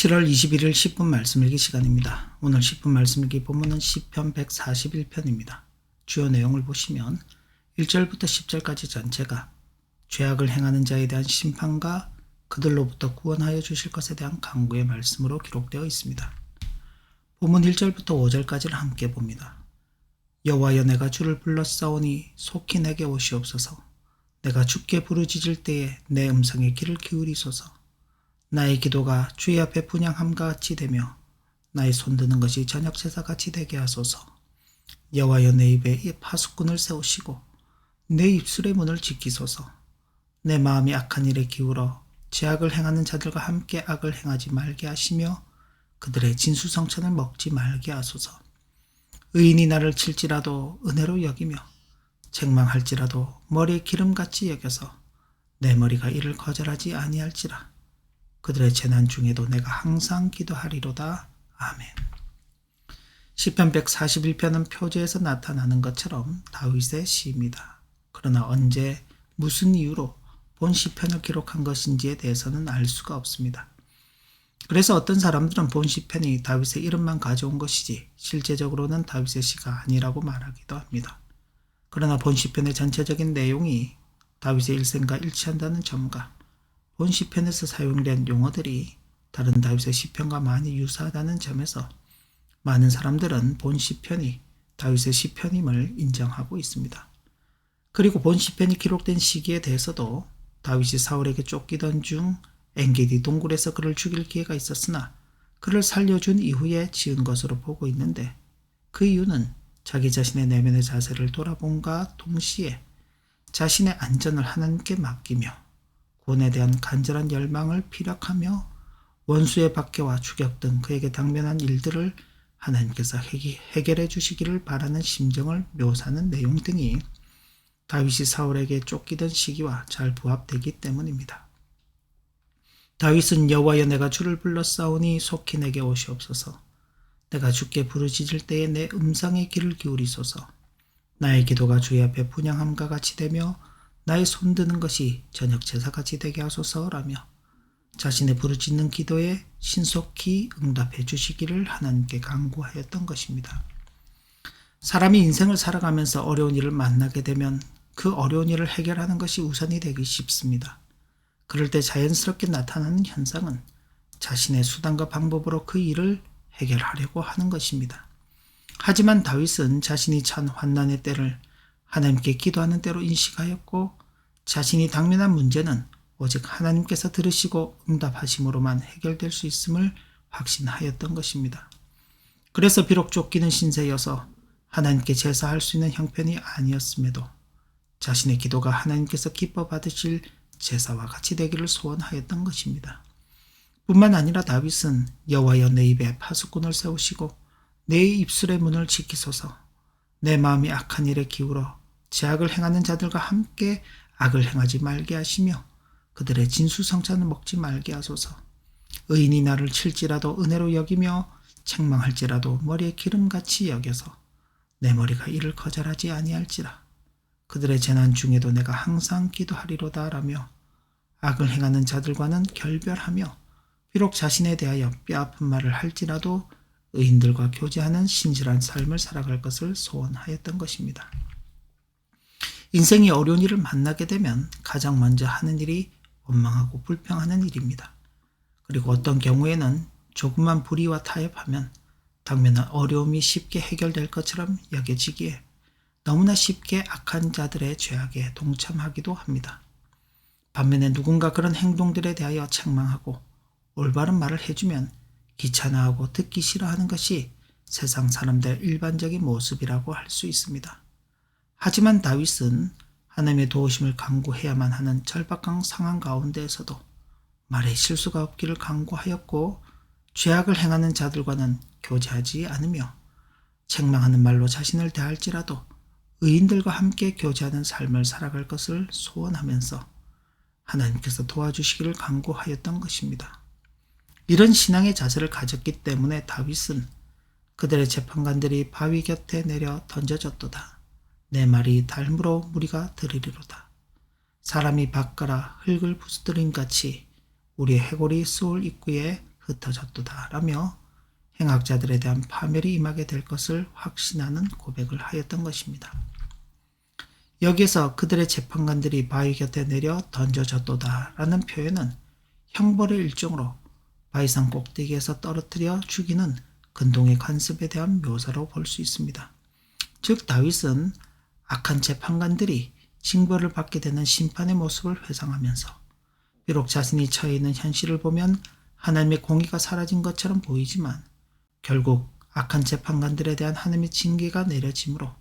7월 21일 10분 말씀 읽기 시간입니다. 오늘 10분 말씀 읽기 본문은 시편 141편입니다. 주요 내용을 보시면 1절부터 10절까지 전체가 죄악을 행하는 자에 대한 심판과 그들로부터 구원하여 주실 것에 대한 간구의 말씀으로 기록되어 있습니다. 본문 1절부터 5절까지를 함께 봅니다. 여호와여, 내가 주를 불렀사오니 속히 내게 오시옵소서. 내가 주께 부르짖을 때에 내 음성에 귀를 기울이소서. 나의 기도가 주의 앞에 분향함과 같이 되며 나의 손드는 것이 저녁 제사같이 되게 하소서. 여호와여, 내 입에 파수꾼을 세우시고 내 입술의 문을 지키소서. 내 마음이 악한 일에 기울어 죄악을 행하는 자들과 함께 악을 행하지 말게 하시며 그들의 진수성찬을 먹지 말게 하소서. 의인이 나를 칠지라도 은혜로 여기며 책망할지라도 머리에 기름같이 여겨서 내 머리가 이를 거절하지 아니할지라. 그들의 재난 중에도 내가 항상 기도하리로다. 아멘. 시편 141편은 표제에서 나타나는 것처럼 다윗의 시입니다. 그러나 언제 무슨 이유로 본 시편을 기록한 것인지에 대해서는 알 수가 없습니다. 그래서 어떤 사람들은 본 시편이 다윗의 이름만 가져온 것이지 실제적으로는 다윗의 시가 아니라고 말하기도 합니다. 그러나 본 시편의 전체적인 내용이 다윗의 일생과 일치한다는 점과 본 시편에서 사용된 용어들이 다른 다윗의 시편과 많이 유사하다는 점에서 많은 사람들은 본 시편이 다윗의 시편임을 인정하고 있습니다. 그리고 본 시편이 기록된 시기에 대해서도 다윗이 사울에게 쫓기던 중 엔게디 동굴에서 그를 죽일 기회가 있었으나 그를 살려준 이후에 지은 것으로 보고 있는데, 그 이유는 자기 자신의 내면의 자세를 돌아본과 동시에 자신의 안전을 하나님께 맡기며 구원에 대한 간절한 열망을 피력하며 원수의 박해와 추격 등 그에게 당면한 일들을 하나님께서 해결해 주시기를 바라는 심정을 묘사하는 내용 등이 다윗이 사울에게 쫓기던 시기와 잘 부합되기 때문입니다. 다윗은 여호와여, 내가 주를 불렀사오니 속히 내게 오시옵소서. 내가 주께 부르짖을 때에 내 음성에 귀를 기울이소서. 나의 기도가 주의 앞에 분향함과 같이 되며 나의 손드는 것이 저녁 제사같이 되게 하소서라며 자신의 부르짖는 기도에 신속히 응답해 주시기를 하나님께 간구하였던 것입니다. 사람이 인생을 살아가면서 어려운 일을 만나게 되면 그 어려운 일을 해결하는 것이 우선이 되기 쉽습니다. 그럴 때 자연스럽게 나타나는 현상은 자신의 수단과 방법으로 그 일을 해결하려고 하는 것입니다. 하지만 다윗은 자신이 처한 환난의 때를 하나님께 기도하는 때로 인식하였고 자신이 당면한 문제는 오직 하나님께서 들으시고 응답하심으로만 해결될 수 있음을 확신하였던 것입니다. 그래서 비록 쫓기는 신세여서 하나님께 제사할 수 있는 형편이 아니었음에도 자신의 기도가 하나님께서 기뻐 받으실 제사와 같이 되기를 소원하였던 것입니다. 뿐만 아니라 다윗은 여호와여, 내 입에 파수꾼을 세우시고 내 입술의 문을 지키소서. 내 마음이 악한 일에 기울어 죄악을 행하는 자들과 함께 악을 행하지 말게 하시며 그들의 진수성찬을 먹지 말게 하소서. 의인이 나를 칠지라도 은혜로 여기며 책망할지라도 머리에 기름같이 여겨서 내 머리가 이를 거절하지 아니할지라. 그들의 재난 중에도 내가 항상 기도하리로다 라며 악을 행하는 자들과는 결별하며 비록 자신에 대하여 뼈아픈 말을 할지라도 의인들과 교제하는 신실한 삶을 살아갈 것을 소원하였던 것입니다. 인생이 어려운 일을 만나게 되면 가장 먼저 하는 일이 원망하고 불평하는 일입니다. 그리고 어떤 경우에는 조그만 불의와 타협하면 당면한 어려움이 쉽게 해결될 것처럼 여겨지기에 너무나 쉽게 악한 자들의 죄악에 동참하기도 합니다. 반면에 누군가 그런 행동들에 대하여 책망하고 올바른 말을 해주면 귀찮아하고 듣기 싫어하는 것이 세상 사람들의 일반적인 모습이라고 할 수 있습니다. 하지만 다윗은 하나님의 도우심을 간구해야만 하는 절박한 상황 가운데에서도 말에 실수가 없기를 간구하였고 죄악을 행하는 자들과는 교제하지 않으며 책망하는 말로 자신을 대할지라도 의인들과 함께 교제하는 삶을 살아갈 것을 소원하면서 하나님께서 도와주시기를 간구하였던 것입니다. 이런 신앙의 자세를 가졌기 때문에 다윗은 그들의 재판관들이 바위 곁에 내려 던져졌도다. 내 말이 달무로 무리가 들으리로다. 사람이 밭가라 흙을 부스러림같이 우리의 해골이 수올 입구에 흩어졌도다 라며 행악자들에 대한 파멸이 임하게 될 것을 확신하는 고백을 하였던 것입니다. 여기에서 그들의 재판관들이 바위 곁에 내려 던져졌도다 라는 표현은 형벌의 일종으로 바위산 꼭대기에서 떨어뜨려 죽이는 근동의 관습에 대한 묘사로 볼 수 있습니다. 즉 다윗은 악한 재판관들이 징벌을 받게 되는 심판의 모습을 회상하면서 비록 자신이 처해 있는 현실을 보면 하나님의 공의가 사라진 것처럼 보이지만 결국 악한 재판관들에 대한 하나님의 징계가 내려지므로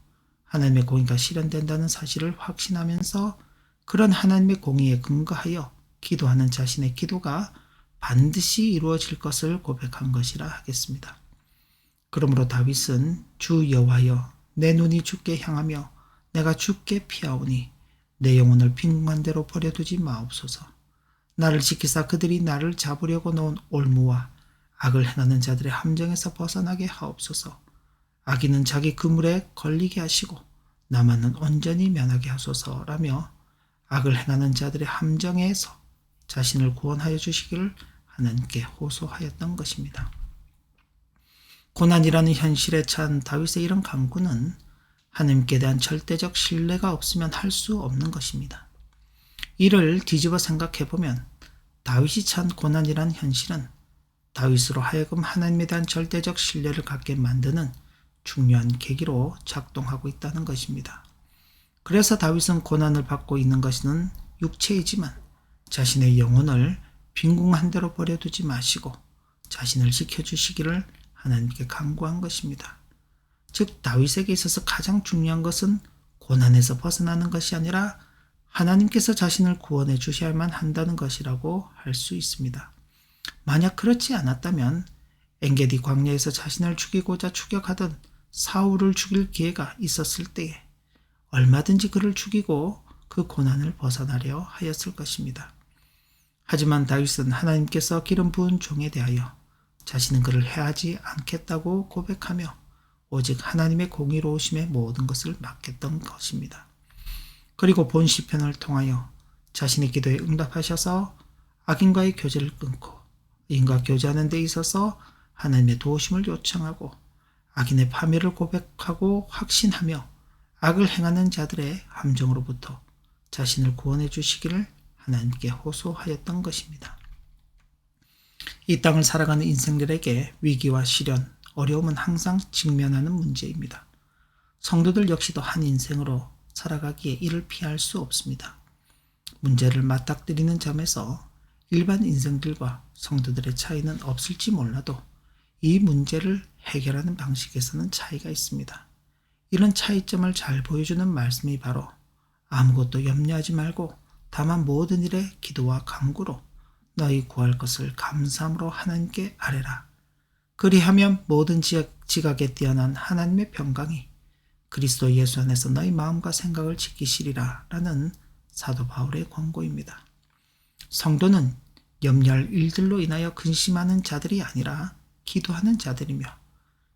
하나님의 공의가 실현된다는 사실을 확신하면서 그런 하나님의 공의에 근거하여 기도하는 자신의 기도가 반드시 이루어질 것을 고백한 것이라 하겠습니다. 그러므로 다윗은 주 여호와여 내 눈이 주께 향하며 내가 주께 피하오니 내 영혼을 빈궁한 대로 버려두지 마옵소서. 나를 지키사 그들이 나를 잡으려고 놓은 올무와 악을 행하는 자들의 함정에서 벗어나게 하옵소서. 악인은 자기 그물에 걸리게 하시고 나만은 온전히 면하게 하소서라며 악을 행하는 자들의 함정에서 자신을 구원하여 주시기를 하나님께 호소하였던 것입니다. 고난이라는 현실에 찬 다윗의 이런 간구는 하나님께 대한 절대적 신뢰가 없으면 할 수 없는 것입니다. 이를 뒤집어 생각해보면 다윗이 찬 고난이란 현실은 다윗으로 하여금 하나님에 대한 절대적 신뢰를 갖게 만드는 중요한 계기로 작동하고 있다는 것입니다. 그래서 다윗은 고난을 받고 있는 것은 육체이지만 자신의 영혼을 빈궁한 대로 버려두지 마시고 자신을 지켜주시기를 하나님께 간구한 것입니다. 즉 다윗에게 있어서 가장 중요한 것은 고난에서 벗어나는 것이 아니라 하나님께서 자신을 구원해 주셔야만 한다는 것이라고 할 수 있습니다. 만약 그렇지 않았다면 엔게디 광야에서 자신을 죽이고자 추격하던 사울을 죽일 기회가 있었을 때에 얼마든지 그를 죽이고 그 고난을 벗어나려 하였을 것입니다. 하지만 다윗은 하나님께서 기름 부은 종에 대하여 자신은 그를 해하지 않겠다고 고백하며 오직 하나님의 공의로우심에 모든 것을 맡겼던 것입니다. 그리고 본 시편을 통하여 자신의 기도에 응답하셔서 악인과의 교제를 끊고 의인과 교제하는 데 있어서 하나님의 도우심을 요청하고 악인의 파멸을 고백하고 확신하며 악을 행하는 자들의 함정으로부터 자신을 구원해 주시기를 하나님께 호소하였던 것입니다. 이 땅을 살아가는 인생들에게 위기와 시련, 어려움은 항상 직면하는 문제입니다. 성도들 역시도 한 인생으로 살아가기에 이를 피할 수 없습니다. 문제를 맞닥뜨리는 점에서 일반 인생들과 성도들의 차이는 없을지 몰라도 이 문제를 해결하는 방식에서는 차이가 있습니다. 이런 차이점을 잘 보여주는 말씀이 바로 아무것도 염려하지 말고 다만 모든 일에 기도와 간구로 너희 구할 것을 감사함으로 하나님께 아뢰라. 그리하면 모든 지각에 뛰어난 하나님의 평강이 그리스도 예수 안에서 너희 마음과 생각을 지키시리라 라는 사도 바울의 권고입니다. 성도는 염려할 일들로 인하여 근심하는 자들이 아니라 기도하는 자들이며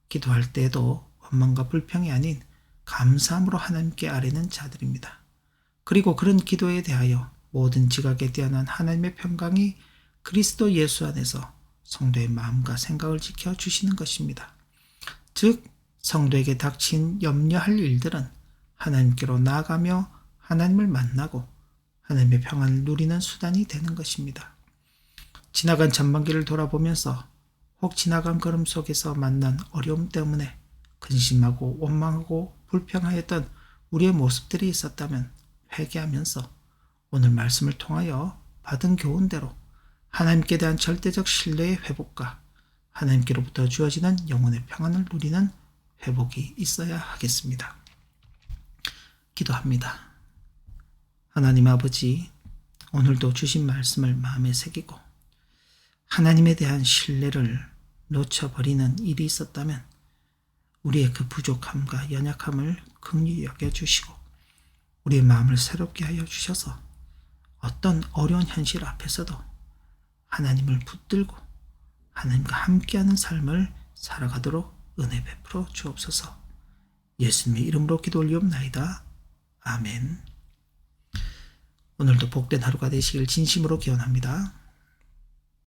기도할 때에도 원망과 불평이 아닌 감사함으로 하나님께 아뢰는 자들입니다. 그리고 그런 기도에 대하여 모든 지각에 뛰어난 하나님의 평강이 그리스도 예수 안에서 성도의 마음과 생각을 지켜주시는 것입니다. 즉 성도에게 닥친 염려할 일들은 하나님께로 나아가며 하나님을 만나고 하나님의 평안을 누리는 수단이 되는 것입니다. 지나간 전반기를 돌아보면서 혹 지나간 걸음 속에서 만난 어려움 때문에 근심하고 원망하고 불평하였던 우리의 모습들이 있었다면 회개하면서 오늘 말씀을 통하여 받은 교훈대로 하나님께 대한 절대적 신뢰의 회복과 하나님께로부터 주어지는 영혼의 평안을 누리는 회복이 있어야 하겠습니다. 기도합니다. 하나님 아버지, 오늘도 주신 말씀을 마음에 새기고 하나님에 대한 신뢰를 놓쳐버리는 일이 있었다면 우리의 그 부족함과 연약함을 긍휼히 여겨주시고 우리의 마음을 새롭게 하여 주셔서 어떤 어려운 현실 앞에서도 하나님을 붙들고 하나님과 함께하는 삶을 살아가도록 은혜 베풀어 주옵소서. 예수님의 이름으로 기도 올리옵나이다. 아멘. 오늘도 복된 하루가 되시길 진심으로 기원합니다.